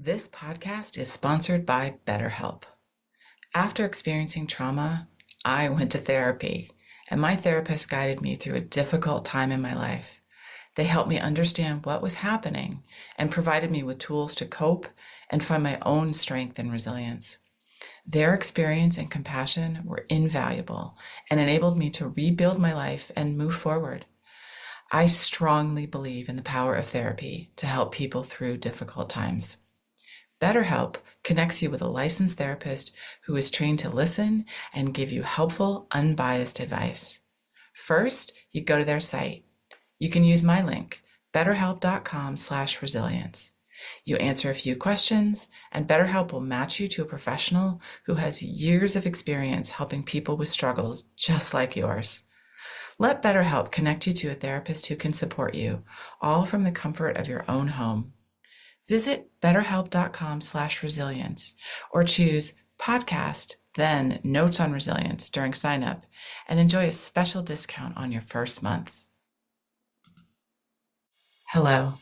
This podcast is sponsored by BetterHelp. After experiencing trauma, I went to therapy, and my therapist guided me through a difficult time in my life. They helped me understand what was happening and provided me with tools to cope and find my own strength and resilience. Their experience and compassion were invaluable and enabled me to rebuild my life and move forward. I strongly believe in the power of therapy to help people through difficult times. BetterHelp connects you with a licensed therapist who is trained to listen and give you helpful, unbiased advice. First, you go to their site. You can use my link, betterhelp.com/resilience. You answer a few questions, and BetterHelp will match you to a professional who has years of experience helping people with struggles just like yours. Let BetterHelp connect you to a therapist who can support you, all from the comfort of your own home. Visit betterhelp.com/resilience or choose podcast, then notes on resilience during sign up and enjoy a special discount on your first month. Hello,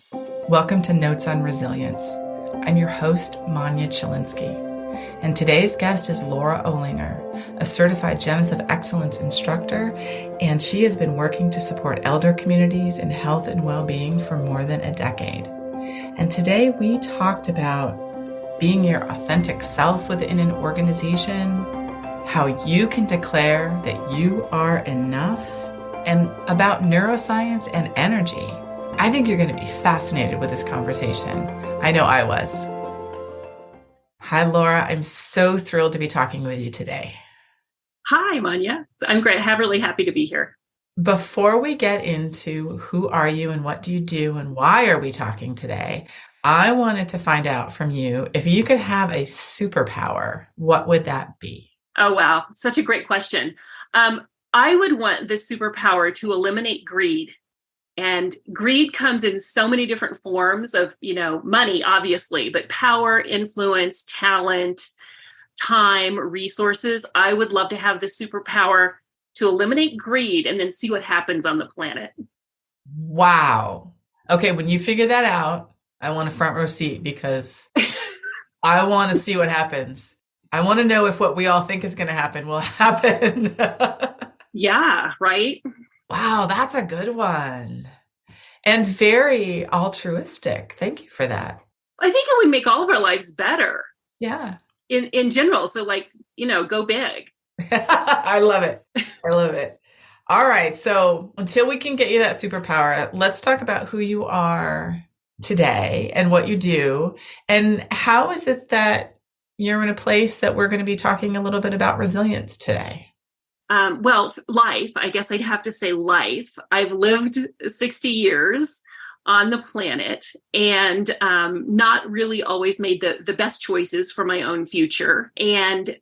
welcome to Notes on Resilience. I'm your host, Manya Chilinsky, and today's guest is Laura Olinger, a certified Gems of Excellence instructor, and she has been working to support elder communities in health and well-being for more than a decade. And today we talked about being your authentic self within an organization, how you can declare that you are enough, and about neuroscience and energy. I think you're going to be fascinated with this conversation. I know I was. Hi, Laura. I'm so thrilled to be talking with you today. Hi, Manya. I'm great. I'm really happy to be here. Before we get into who are you and what do you do and why are we talking today, I wanted to find out from you, if you could have a superpower, what would that be? Oh, wow. Such a great question. I would want this superpower to eliminate greed. And greed comes in so many different forms of, money, obviously, but power, influence, talent, time, resources. I would love to have the superpower to eliminate greed and then see what happens on the planet. Wow. Okay, when you figure that out, I want a front row seat because I want to see what happens. I want to know if what we all think is going to happen will happen. Yeah, right? Wow, that's a good one. And very altruistic. Thank you for that. I think it would make all of our lives better. Yeah. In general. So go big. I love it. I love it. All right. So until we can get you that superpower, let's talk about who you are today and what you do. And how is it that you're in a place that we're going to be talking a little bit about resilience today? Life, I guess I'd have to say life. I've lived 60 years on the planet and not really always made the best choices for my own future, and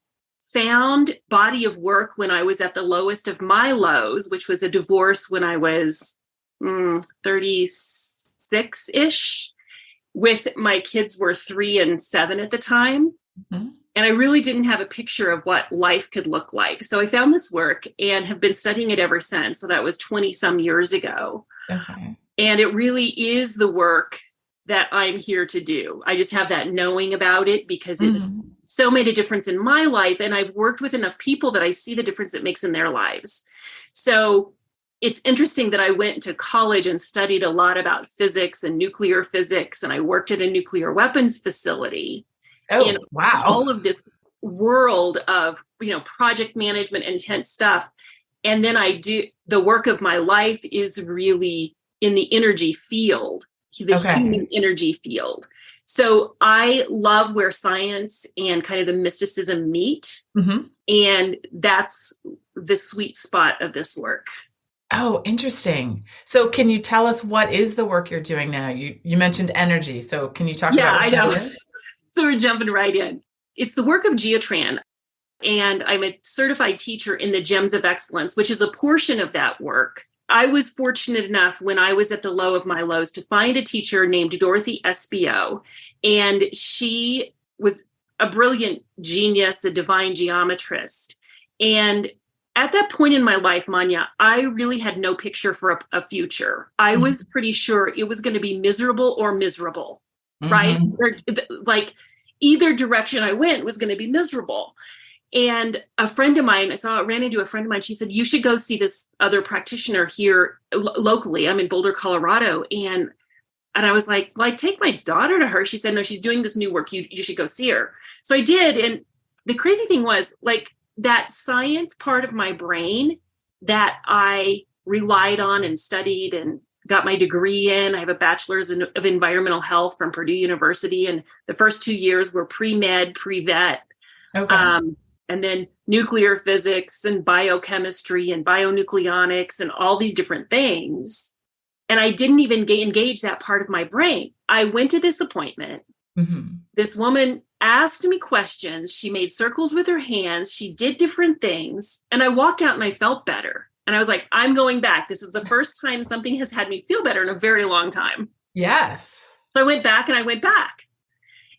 found body of work when I was at the lowest of my lows, which was a divorce when I was 36-ish, with my kids were 3 and 7 at the time. Mm-hmm. And I really didn't have a picture of what life could look like. So I found this work and have been studying it ever since. So that was 20 some years ago. Okay. And it really is the work that I'm here to do. I just have that knowing about it because it's so made a difference in my life. And I've worked with enough people that I see the difference it makes in their lives. So it's interesting that I went to college and studied a lot about physics and nuclear physics. And I worked at a nuclear weapons facility. Oh, wow. All of this world of, project management, intense stuff. And then I do the work of my life is really in the energy field, the human energy field. So I love where science and kind of the mysticism meet. Mm-hmm. And that's the sweet spot of this work. Oh, interesting. So can you tell us what is the work you're doing now? You mentioned energy. So can you talk about what I know. that is? So we're jumping right in. It's the work of Geotran. And I'm a certified teacher in the Gems of Excellence, which is a portion of that work. I was fortunate enough when I was at the low of my lows to find a teacher named Dorothy Espio. And she was a brilliant genius, a divine geometrist. And at that point in my life, Manya, I really had no picture for a future. I was pretty sure it was going to be miserable or miserable. right? Mm-hmm. Like either direction I went was going to be miserable. And a friend of mine, ran into a friend of mine. She said, you should go see this other practitioner here locally. I'm in Boulder, Colorado. And I was like, well, I take my daughter to her. She said, no, she's doing this new work. You should go see her. So I did. And the crazy thing was, like, that science part of my brain that I relied on and studied and got my degree in. I have a bachelor's of environmental health from Purdue University. And the first 2 years were pre-med, pre-vet. Okay. And then nuclear physics and biochemistry and bionucleonics and all these different things. And I didn't even engage that part of my brain. I went to this appointment. Mm-hmm. This woman asked me questions. She made circles with her hands. She did different things. And I walked out and I felt better. And I was like, I'm going back. This is the first time something has had me feel better in a very long time. Yes. So I went back and I went back.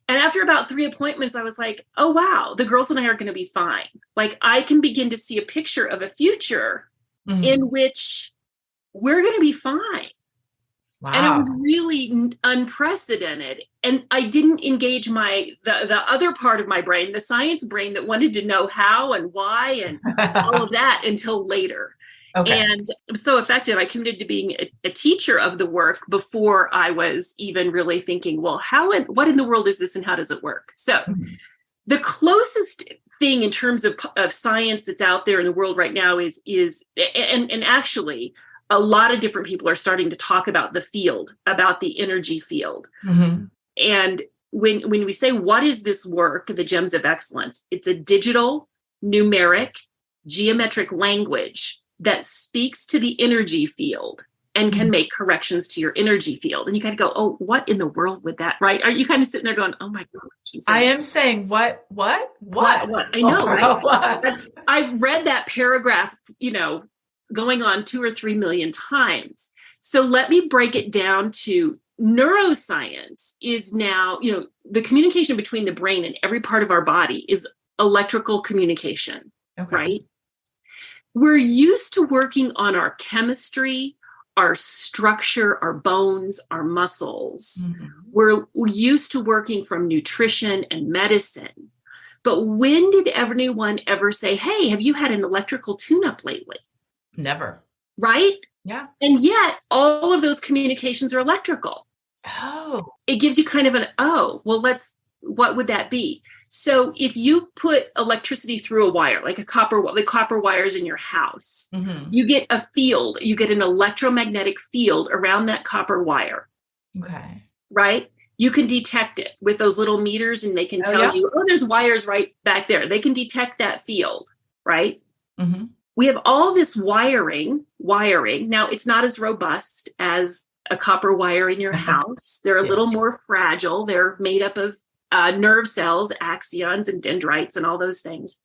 And after about 3 appointments, I was like, oh, wow, the girls and I are going to be fine. Like, I can begin to see a picture of a future in which we're going to be fine. Wow. And it was really unprecedented. And I didn't engage the other part of my brain, the science brain that wanted to know how and why and all of that until later. Okay. And it was so effective. I committed to being a teacher of the work before I was even really thinking, well, what in the world is this and how does it work? So the closest thing in terms of science that's out there in the world right now is and actually a lot of different people are starting to talk about the field, about the energy field. Mm-hmm. And when we say, what is this work, the Gems of Excellence? It's a digital, numeric, geometric language that speaks to the energy field and can make corrections to your energy field. And you kind of go, oh, what in the world would that, right? Are you kind of sitting there going, oh my God. I am saying, what? I know, right? What? I've read that paragraph, going on 2 or 3 million times. So let me break it down to neuroscience is now, the communication between the brain and every part of our body is electrical communication, right? We're used to working on our chemistry, our structure, our bones, our muscles. Mm-hmm. We're used to working from nutrition and medicine. But when did anyone ever say, hey, have you had an electrical tune-up lately? Never. Right? Yeah. And yet all of those communications are electrical. Oh. It gives you kind of what would that be? So if you put electricity through a wire, like the copper wires in your house, you get a field, you get an electromagnetic field around that copper wire. Okay. Right? You can detect it with those little meters and they can tell you, there's wires right back there. They can detect that field, right? Mm-hmm. We have all this wiring. Now, it's not as robust as a copper wire in your house. They're a little more fragile. They're made up of nerve cells, axons and dendrites and all those things.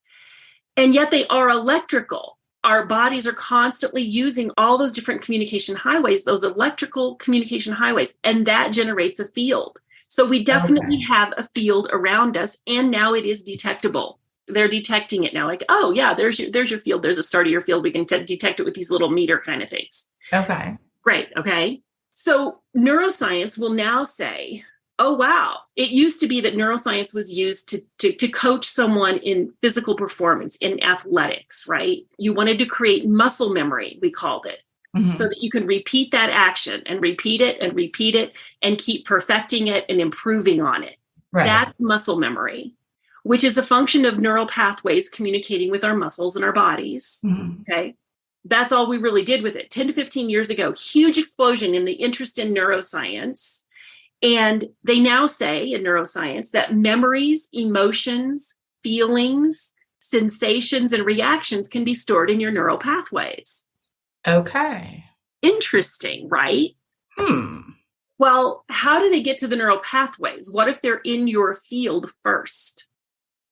And yet they are electrical. Our bodies are constantly using all those different communication highways, those electrical communication highways, and that generates a field. So we definitely have a field around us, and now it is detectable. They're detecting it now, like, oh yeah, there's your field. There's a start of your field. We can detect it with these little meter kind of things. Okay. Great. Okay. So neuroscience will now say, oh, wow. It used to be that neuroscience was used to coach someone in physical performance, in athletics, right? You wanted to create muscle memory, we called it, so that you can repeat that action and repeat it and keep perfecting it and improving on it. Right. That's muscle memory, which is a function of neural pathways communicating with our muscles and our bodies. Okay. That's all we really did with it. 10 to 15 years ago, huge explosion in the interest in neuroscience. And they now say in neuroscience that memories, emotions, feelings, sensations, and reactions can be stored in your neural pathways. Okay. Interesting, right? Well, how do they get to the neural pathways? What if they're in your field first?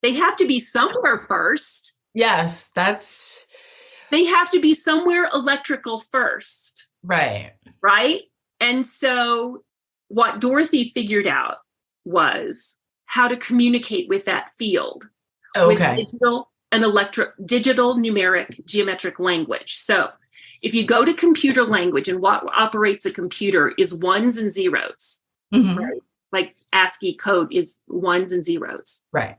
They have to be somewhere first. Yes, they have to be somewhere electrical first. Right. Right? And so what Dorothy figured out was how to communicate with that field. Okay. With digital numeric geometric language. So if you go to computer language, and what operates a computer is ones and zeros. Right? like ASCII code is ones and zeros. Right.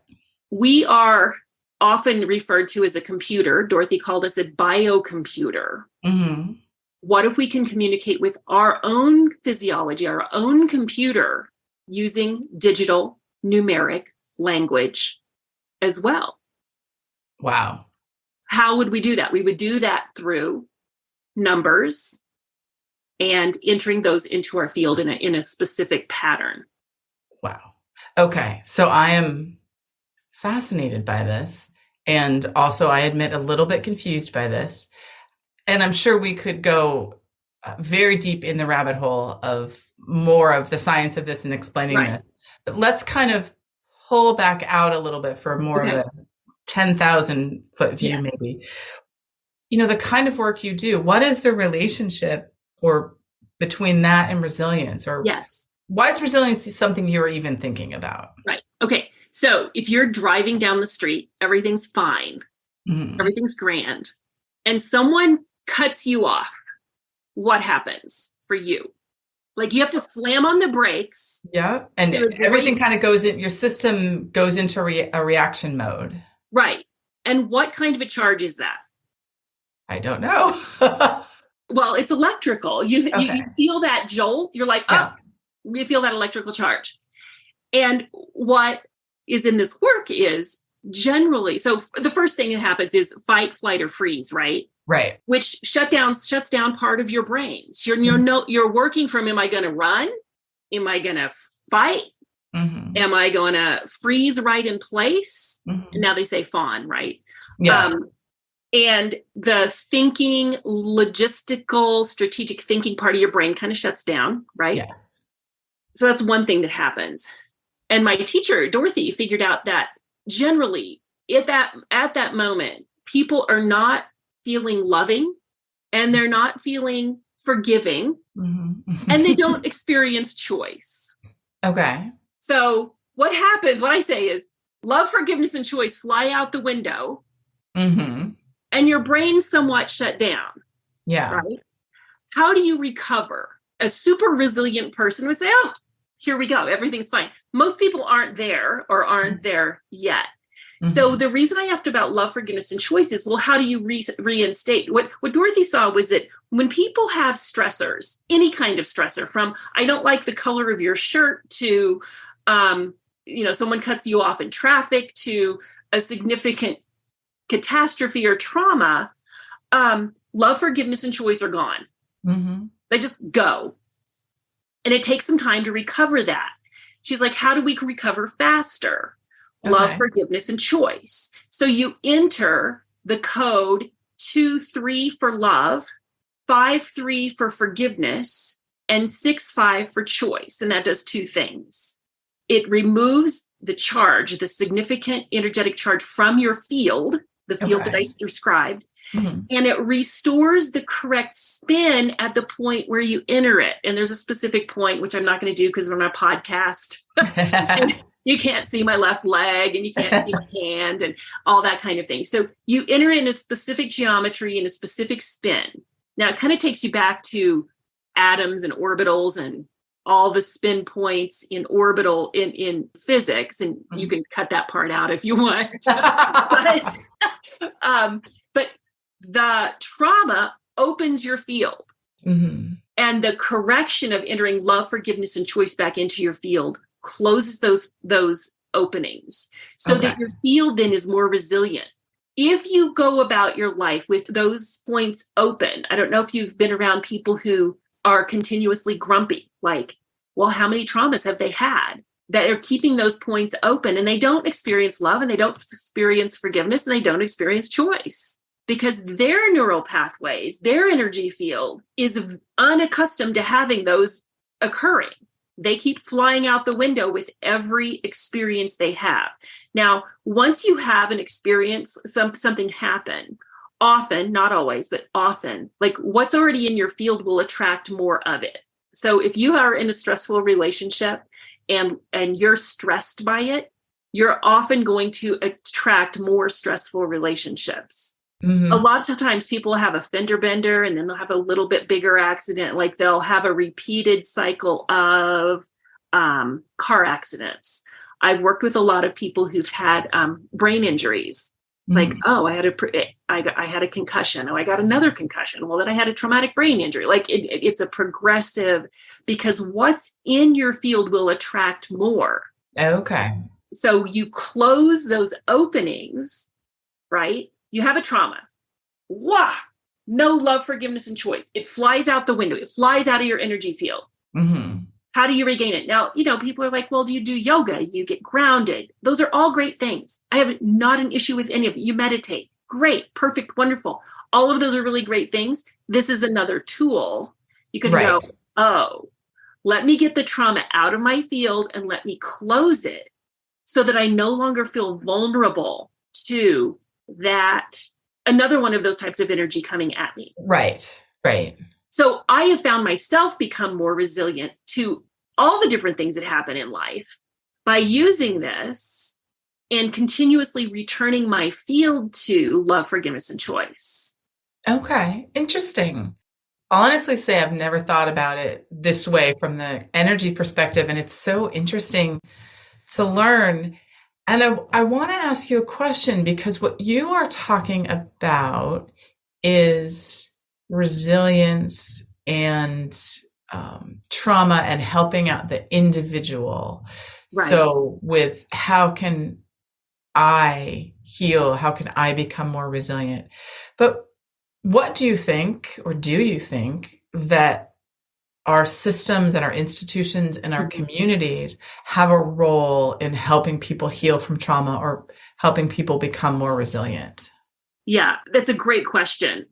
We are often referred to as a computer. Dorothy called us a biocomputer. Mm-hmm. What if we can communicate with our own physiology, our own computer, using digital numeric language as well? Wow. How would we do that? We would do that through numbers and entering those into our field in a specific pattern. Wow. Okay. So I am fascinated by this. And also, I admit, a little bit confused by this. And I'm sure we could go very deep in the rabbit hole of more of the science of this and explaining this. But let's kind of pull back out a little bit for more of a 10,000 foot view, maybe. You know, the kind of work you do, what is the relationship or between that and resilience? Or why is resiliency something you're even thinking about? Right. Okay. So if you're driving down the street, everything's fine. Everything's grand. And someone cuts you off. What happens for you? Like, you have to slam on the brakes. Yeah. And everything kind of goes in, your system goes into a reaction mode. Right. And what kind of a charge is that? I don't know. Well, it's electrical. You feel that jolt. You're like, oh, you feel that electrical charge. And what is in this work is generally, so the first thing that happens is fight, flight, or freeze, right? Right. Which shuts down part of your brain. So you're working from, am I going to run? Am I going to fight? Mm-hmm. Am I going to freeze right in place? Mm-hmm. And now they say fawn, right? Yeah. And the thinking, logistical, strategic thinking part of your brain kind of shuts down, right? Yes. So that's one thing that happens. And my teacher, Dorothy, figured out that generally at that moment, people are not feeling loving and they're not feeling forgiving and they don't experience choice. Okay. So what happens, what I say is love, forgiveness, and choice fly out the window and your brain's somewhat shut down. Yeah. Right? How do you recover? A super resilient person would say, oh, here we go. Everything's fine. Most people aren't there or aren't there yet. So the reason I asked about love, forgiveness, and choice is, well, how do you reinstate? What Dorothy saw was that when people have stressors, any kind of stressor, from I don't like the color of your shirt to, someone cuts you off in traffic to a significant catastrophe or trauma, love, forgiveness, and choice are gone. They just go. And it takes some time to recover that. She's like, how do we recover faster? Love, forgiveness, and choice. So you enter the code 2-3 for love, 5-3 for forgiveness, and 6-5 for choice. And that does two things. It removes the charge, the significant energetic charge from your field, the field that I described, and it restores the correct spin at the point where you enter it. And there's a specific point, which I'm not going to do because we're on a podcast. You can't see my left leg and you can't see my hand and all that kind of thing. So you enter in a specific geometry and a specific spin. Now it kind of takes you back to atoms and orbitals and all the spin points in orbital in physics. And you can cut that part out if you want. But the trauma opens your field. And the correction of entering love, forgiveness, and choice back into your field closes those openings so that your field then is more resilient. If you go about your life with those points open, I don't know if you've been around people who are continuously grumpy, like, well, how many traumas have they had that are keeping those points open, and they don't experience love and they don't experience forgiveness and they don't experience choice because their neural pathways, their energy field is unaccustomed to having those occurring. They keep flying out the window with every experience they have. Now, once you have an experience, something happen, often, not always, but often, like what's already in your field will attract more of it. So if you are in a stressful relationship and you're stressed by it, you're often going to attract more stressful relationships. A lot of times people have a fender bender and then they'll have a little bit bigger accident. Like they'll have a repeated cycle of car accidents. I've worked with a lot of people who've had brain injuries. Like, oh, I had a concussion. Oh, I got another concussion. Well, then I had a traumatic brain injury. Like it's a progressive, because what's in your field will attract more. Okay. So you close those openings, right? You have a trauma. Wow. No love, forgiveness, and choice. It flies out the window. It flies out of your energy field. Mm-hmm. How do you regain it? Now, people are like, well, do you do yoga? You get grounded. Those are all great things. I have not an issue with any of it. You meditate. Great, perfect, wonderful. All of those are really great things. This is another tool. You can go, oh, let me get the trauma out of my field and let me close it so that I no longer feel vulnerable to that. Another one of those types of energy coming at me. Right. So I have found myself become more resilient to all the different things that happen in life by using this and continuously returning my field to love, forgiveness, and choice. Okay. Interesting. I'll honestly say I've never thought about it this way from the energy perspective, and it's so interesting to learn. And I want to ask you a question, because what you are talking about is resilience and trauma and helping out the individual. Right. So with how can I heal? How can I become more resilient? But what do you think, or do you think that our systems and our institutions and our communities have a role in helping people heal from trauma or helping people become more resilient? Yeah, that's a great question.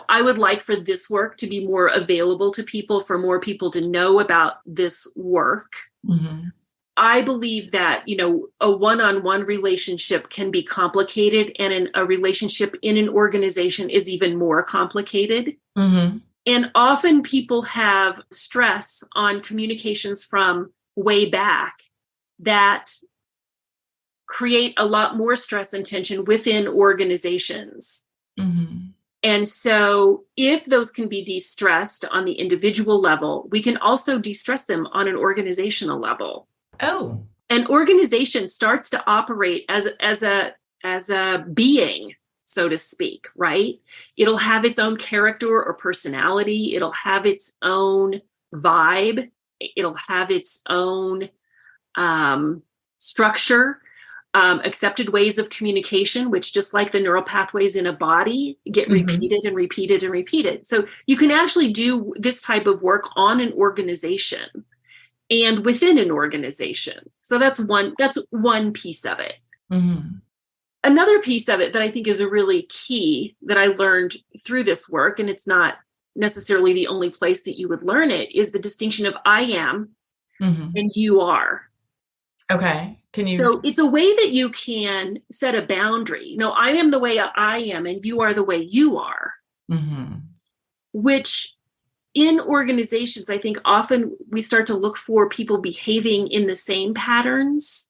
I would like for this work to be more available to people, for more people to know about this work. Mm-hmm. I believe that, a one-on-one relationship can be complicated, and a relationship in an organization is even more complicated. Mm-hmm. And often people have stress on communications from way back that create a lot more stress and tension within organizations. Mm-hmm. And so if those can be de-stressed on the individual level, we can also de-stress them on an organizational level. Oh. An organization starts to operate as a being, so to speak, right? It'll have its own character or personality. It'll have its own vibe. It'll have its own structure, accepted ways of communication, which, just like the neural pathways in a body, get repeated and repeated and repeated. So you can actually do this type of work on an organization and within an organization. So that's one piece of it. Mm-hmm. Another piece of it that I think is a really key that I learned through this work, and it's not necessarily the only place that you would learn it, is the distinction of I am and you are. Okay. So it's a way that you can set a boundary. No, I am the way I am and you are the way you are. Mm-hmm. Which in organizations, I think often we start to look for people behaving in the same patterns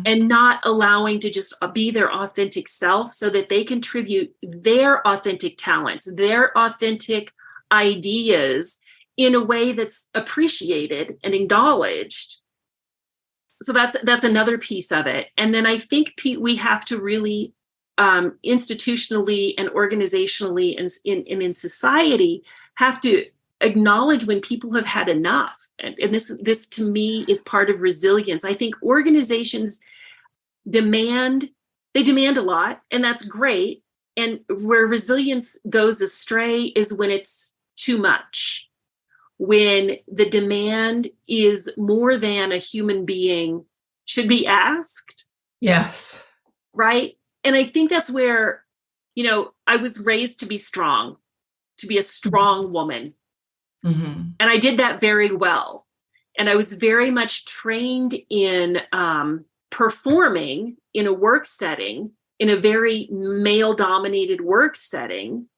and not allowing to just be their authentic self so that they contribute their authentic talents, their authentic ideas in a way that's appreciated and acknowledged. So that's another piece of it. And then I think we have to really institutionally and organizationally and in society have to acknowledge when people have had enough. And this to me is part of resilience. I think organizations demand a lot, and that's great. And where resilience goes astray is when it's too much, when the demand is more than a human being should be asked. Yes. Right. And I think that's where, I was raised to be strong, to be a strong woman. Mm-hmm. And I did that very well. And I was very much trained in performing in a work setting, in a very male-dominated work setting.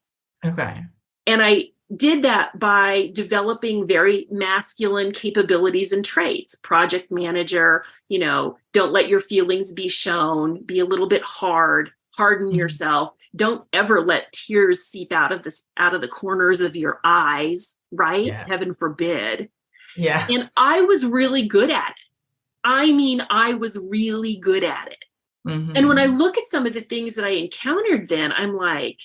Okay. And I did that by developing very masculine capabilities and traits. Project manager, don't let your feelings be shown, be a little bit harden yourself. Don't ever let tears seep out of the corners of your eyes, right? Yeah. Heaven forbid. Yes. And I was really good at it. I mean, I was really good at it. And when I Mm-hmm. look at some of the things that I encountered then, I'm like,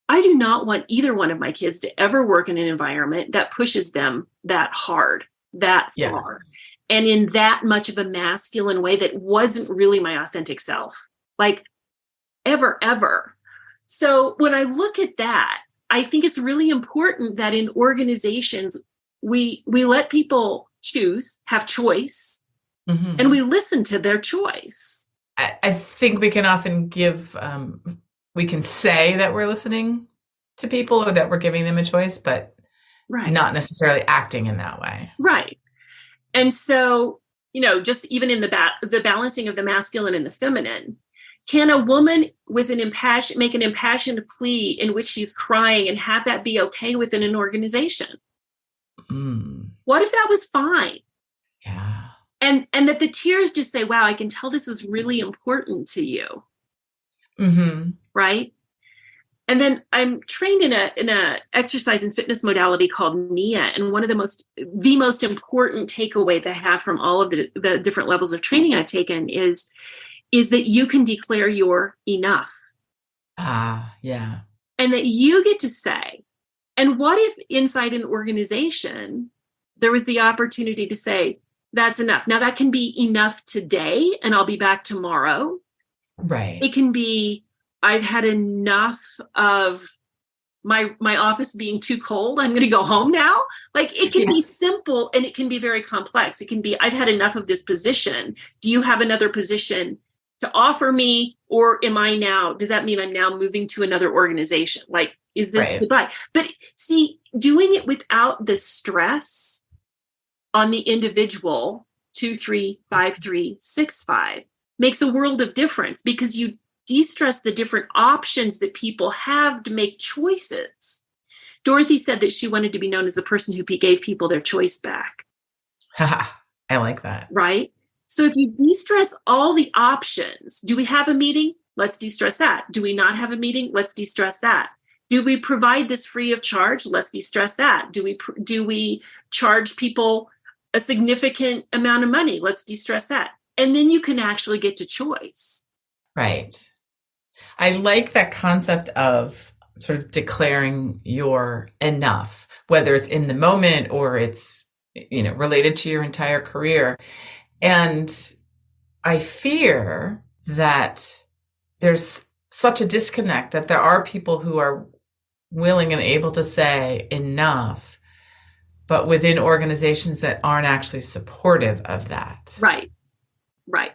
I do not want either one of my kids to ever work in an environment that pushes them that hard, that far, Yes. and in that much of a masculine way that wasn't really my authentic self, like ever, ever. So when I look at that, I think it's really important that in organizations, we let people choose, have choice, and Mm-hmm. we listen to their choice. I think we can often we can say that we're listening to people or that we're giving them a choice, but Right. not necessarily acting in that way. Right. And so, just even in the balancing of the masculine and the feminine, can a woman with make an impassioned plea in which she's crying and have that be okay within an organization? Mm, What if that was fine? yeah. And that the tears just say, wow, I can tell this is really important to you. Mm-hmm. Right. And then I'm trained in a exercise and fitness modality called NIA. And one of the most important takeaway that I have from all of the different levels of training I've taken is that you can declare your enough, Ah, yeah. and that you get to say, and what if inside an organization there was the opportunity to say, that's enough. Now that can be enough today and I'll be back tomorrow. Right. It can be, I've had enough of my office being too cold. I'm going to go home now. Like, it can be simple and it can be very complex. It can be, I've had enough of this position. Do you have another position to offer me? Or does that mean I'm now moving to another organization? Like, is this Right. goodbye? But see, doing it without the stress on the individual, 2, 3, 5, 3, 6, 5, makes a world of difference, because you de-stress the different options that people have to make choices. Dorothy said that she wanted to be known as the person who gave people their choice back. I like that. Right? So if you de-stress all the options, do we have a meeting? Let's de-stress that. Do we not have a meeting? Let's de-stress that. Do we provide this free of charge? Let's de-stress that. Do we charge people a significant amount of money? Let's de-stress that. And then you can actually get to choice. Right. I like that concept of sort of declaring your enough, whether it's in the moment or it's, related to your entire career. And I fear that there's such a disconnect that there are people who are willing and able to say enough, but within organizations that aren't actually supportive of that. Right. Right.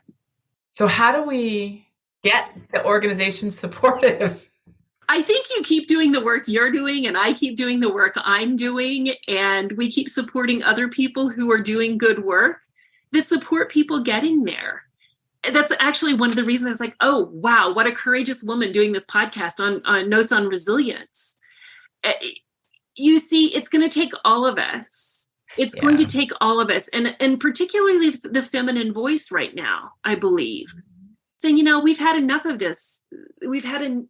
So how do we get the organization supportive? I think you keep doing the work you're doing, and I keep doing the work I'm doing, and we keep supporting other people who are doing good work that support people getting there. That's actually one of the reasons I was like, oh, wow, what a courageous woman doing this podcast on Notes on Resilience. You see, it's going to take all of us. It's going to take all of us, and particularly the feminine voice right now, I believe, saying, we've had enough of this. We've had enough.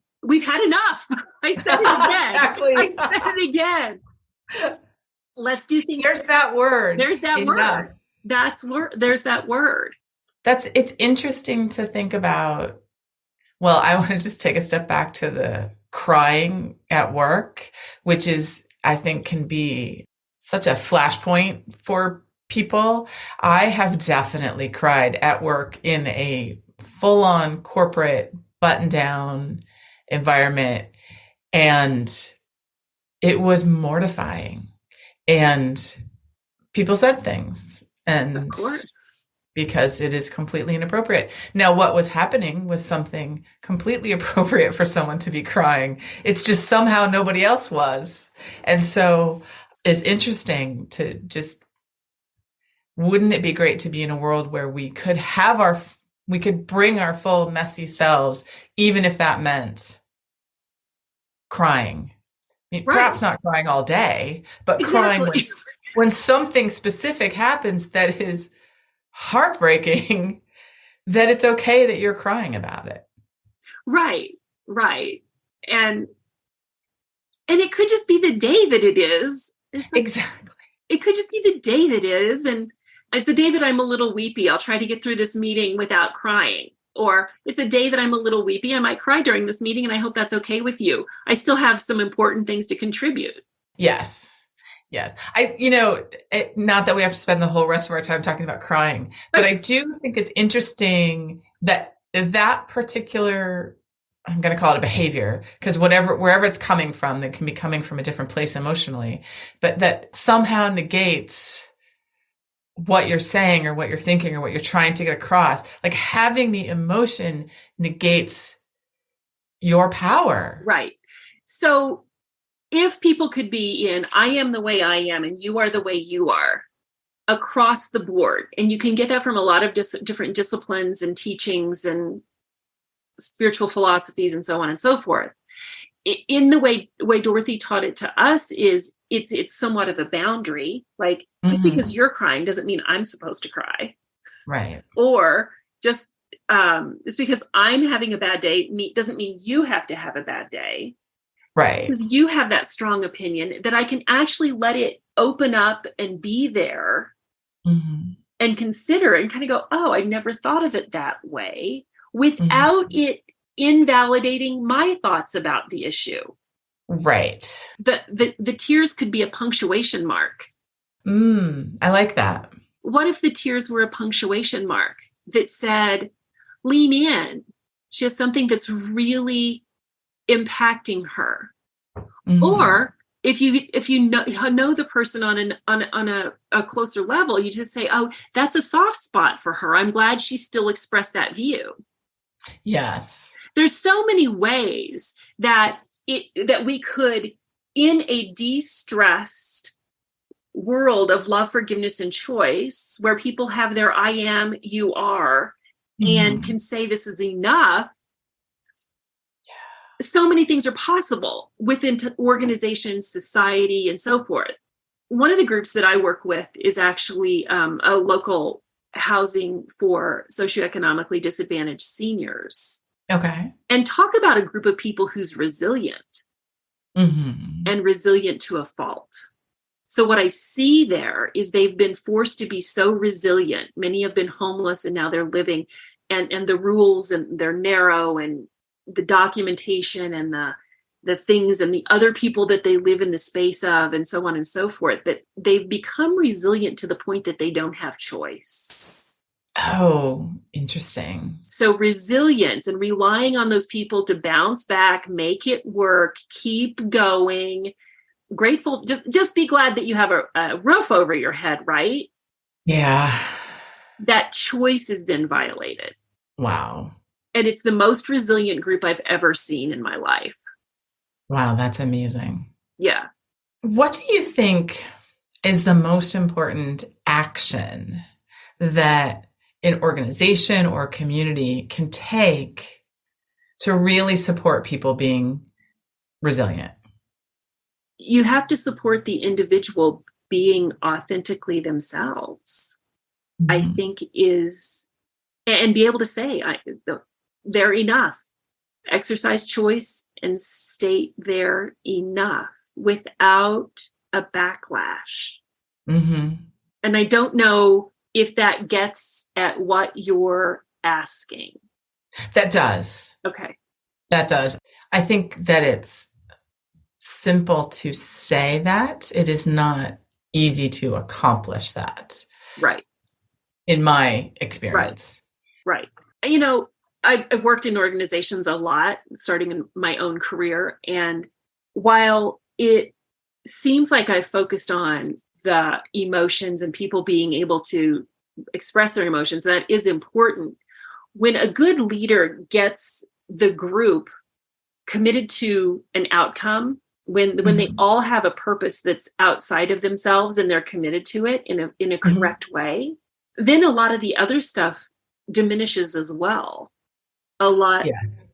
I said it again. Exactly. I said it again. Let's do things. There's that word. There's that word. There's that word. It's interesting to think about. Well, I want to just take a step back to the crying at work, which is, I think, can be such a flashpoint for people. I have definitely cried at work in a full-on corporate button-down environment, and it was mortifying. And people said things, and of course, because it is completely inappropriate. Now, what was happening was something completely appropriate for someone to be crying. It's just somehow nobody else was. And so it's interesting to just, wouldn't it be great to be in a world where we could bring our full messy selves, even if that meant crying. I mean, perhaps not crying all day, but crying when something specific happens that is heartbreaking, that it's okay that you're crying about it. Right. And it could just be the day that it is. Exactly. it could just be the day that is. And it's a day that I'm a little weepy. I'll try to get through this meeting without crying. Or it's a day that I'm a little weepy. I might cry during this meeting, and I hope that's okay with you. I still have some important things to contribute. Yes. Yes. Not that we have to spend the whole rest of our time talking about crying, but I do think it's interesting that particular, I'm going to call it a behavior, because wherever it's coming from, that can be coming from a different place emotionally, but that somehow negates what you're saying or what you're thinking or what you're trying to get across. Like having the emotion negates your power. Right. So if people could be in, I am the way I am and you are the way you are, across the board, and you can get that from a lot of different disciplines and teachings and spiritual philosophies and so on and so forth. In the way Dorothy taught it to us is it's somewhat of a boundary. Like, just because you're crying doesn't mean I'm supposed to cry. Right. Or just because I'm having a bad day doesn't mean you have to have a bad day. Right. Because you have that strong opinion that I can actually let it open up and be there and consider and kind of go, oh, I never thought of it that way, without it invalidating my thoughts about the issue. Right. The tears could be a punctuation mark. I like that. What if the tears were a punctuation mark that said, lean in. She has something that's really impacting her. Or if you know the person on a closer level, you just say, oh, that's a soft spot for her. I'm glad she still expressed that view. Yes. There's so many ways that we could, in a de-stressed world of love, forgiveness, and choice, where people have their I am, you are, and can say this is enough. So many things are possible within organizations, society, and so forth. One of the groups that I work with is actually a local housing for socioeconomically disadvantaged seniors. Okay. And talk about a group of people who's resilient and resilient to a fault. So what I see there is they've been forced to be so resilient. Many have been homeless and now they're living, and the rules, and they're narrow, and the documentation and the things and the other people that they live in the space of, and so on and so forth, that they've become resilient to the point that they don't have choice. Oh, interesting. So resilience and relying on those people to bounce back, make it work, keep going, grateful, just be glad that you have a roof over your head, right? Yeah. That choice has been violated. Wow. And it's the most resilient group I've ever seen in my life. Wow, that's amazing. Yeah. What do you think is the most important action that an organization or community can take to really support people being resilient? You have to support the individual being authentically themselves, I think and be able to say, they're enough. Exercise choice and state they're enough without a backlash. And I don't know if that gets at what you're asking. That does. Okay. That does. I think that it's simple to say that. It is not easy to accomplish that. Right. In my experience. Right. I've worked in organizations a lot, starting in my own career. And while it seems like I focused on the emotions and people being able to express their emotions, that is important. When a good leader gets the group committed to an outcome, when they all have a purpose that's outside of themselves and they're committed to it in a correct way, then a lot of the other stuff diminishes as well. A lot, yes.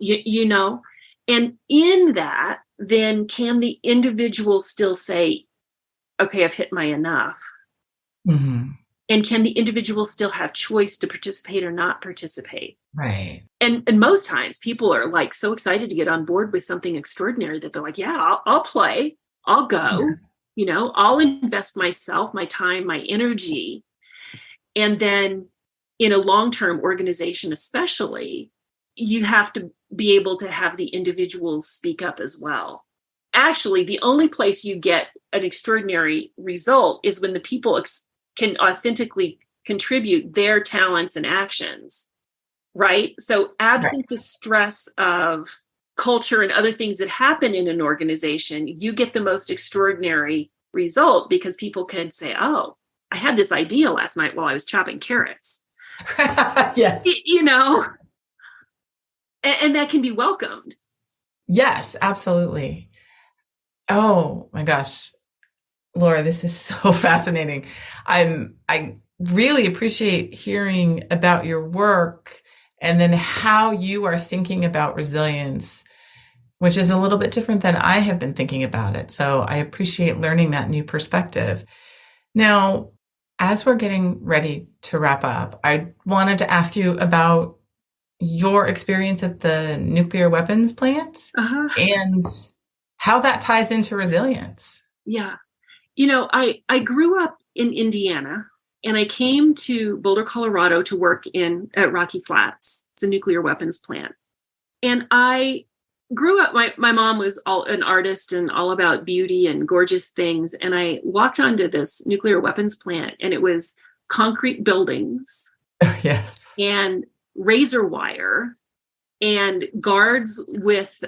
And in that, then can the individual still say, okay, I've hit my enough? And can the individual still have choice to participate or not participate? Right. And most times people are like so excited to get on board with something extraordinary that they're like, yeah, I'll play, I'll go. I'll invest myself, my time, my energy. And then in a long-term organization, especially, you have to be able to have the individuals speak up as well. Actually, the only place you get an extraordinary result is when the people can authentically contribute their talents and actions, right? So absent the stress of culture and other things that happen in an organization, you get the most extraordinary result because people can say, oh, I had this idea last night while I was chopping carrots. Yes. And that can be welcomed. Yes, absolutely. Oh my gosh, Laura, this is so fascinating. I really appreciate hearing about your work and then how you are thinking about resilience, which is a little bit different than I have been thinking about it. So I appreciate learning that new perspective. Now, as we're getting ready to wrap up, I wanted to ask you about your experience at the nuclear weapons plant and how that ties into resilience. Yeah. I grew up in Indiana and I came to Boulder, Colorado to work at Rocky Flats. It's a nuclear weapons plant. And I grew up, my mom was an artist and all about beauty and gorgeous things. And I walked onto this nuclear weapons plant and it was concrete buildings. Yes. And razor wire and guards with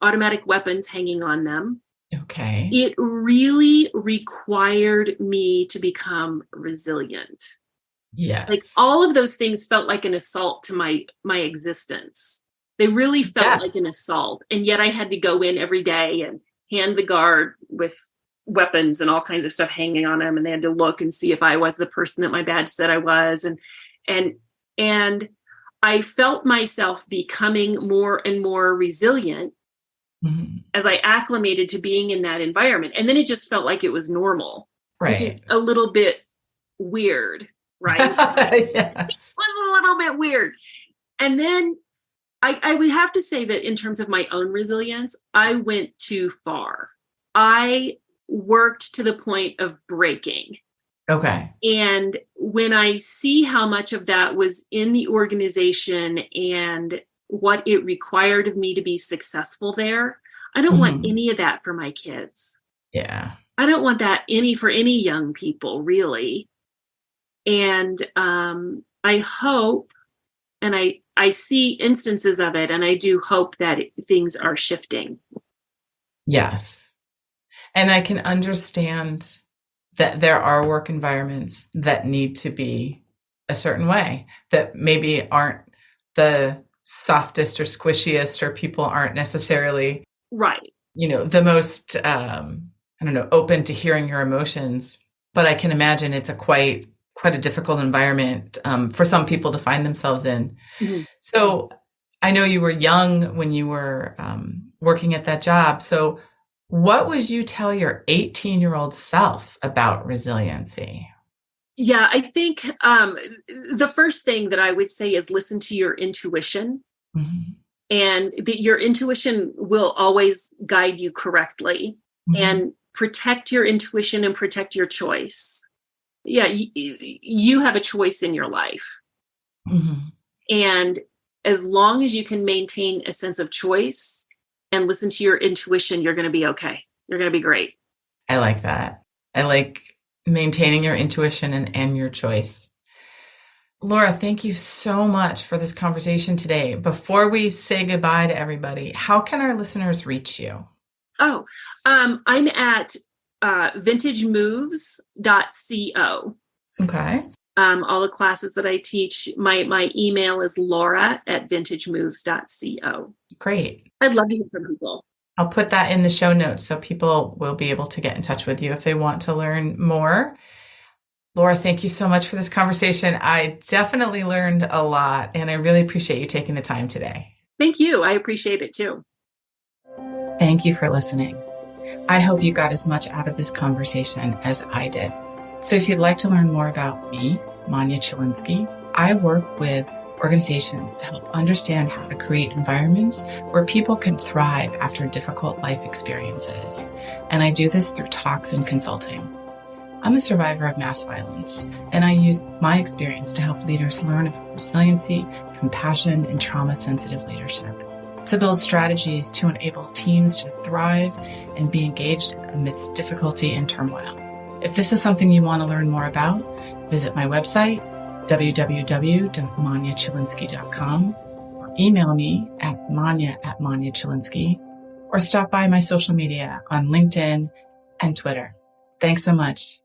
automatic weapons hanging on them. Okay. It really required me to become resilient. Yes. Like all of those things felt like an assault to my existence. They really felt like an assault. And yet I had to go in every day and hand the guard with weapons and all kinds of stuff hanging on them. And they had to look and see if I was the person that my badge said I was. And I felt myself becoming more and more resilient as I acclimated to being in that environment. And then it just felt like it was normal, right? Which is a little bit weird, right? Yes. It was a little bit weird. And then I would have to say that in terms of my own resilience, I went too far. I worked to the point of breaking. Okay. And when I see how much of that was in the organization and what it required of me to be successful there, I don't want any of that for my kids. Yeah. I don't want that for any young people, really. And I hope, and I see instances of it, and I do hope that things are shifting. Yes. And I can understand that there are work environments that need to be a certain way, that maybe aren't the softest or squishiest, or people aren't necessarily, right, the most, open to hearing your emotions. But I can imagine it's quite a difficult environment for some people to find themselves in. Mm-hmm. So I know you were young when you were working at that job. So what would you tell your 18-year-old self about resiliency? Yeah, I think the first thing that I would say is listen to your intuition, and that your intuition will always guide you correctly, and protect your intuition and protect your choice. Yeah, you have a choice in your life. And as long as you can maintain a sense of choice and listen to your intuition, you're going to be okay. You're going to be great. I like that. I like maintaining your intuition and your choice. Laura, thank you so much for this conversation today. Before we say goodbye to everybody, how can our listeners reach you? Oh, I'm at vintagemoves.co. Okay. All the classes that I teach, my email is laura@vintagemoves.co. Great. I'd love to hear from people. I'll put that in the show notes so people will be able to get in touch with you if they want to learn more. Laura, thank you so much for this conversation. I definitely learned a lot, and I really appreciate you taking the time today. Thank you. I appreciate it too. Thank you for listening. I hope you got as much out of this conversation as I did. So if you'd like to learn more about me, Manya Chilinsky, I work with organizations to help understand how to create environments where people can thrive after difficult life experiences. And I do this through talks and consulting. I'm a survivor of mass violence, and I use my experience to help leaders learn about resiliency, compassion, and trauma-sensitive leadership, to build strategies to enable teams to thrive and be engaged amidst difficulty and turmoil. If this is something you want to learn more about, visit my website, www.manyachilinski.com, or email me at manya@manyachilinski, or stop by my social media on LinkedIn and Twitter. Thanks so much.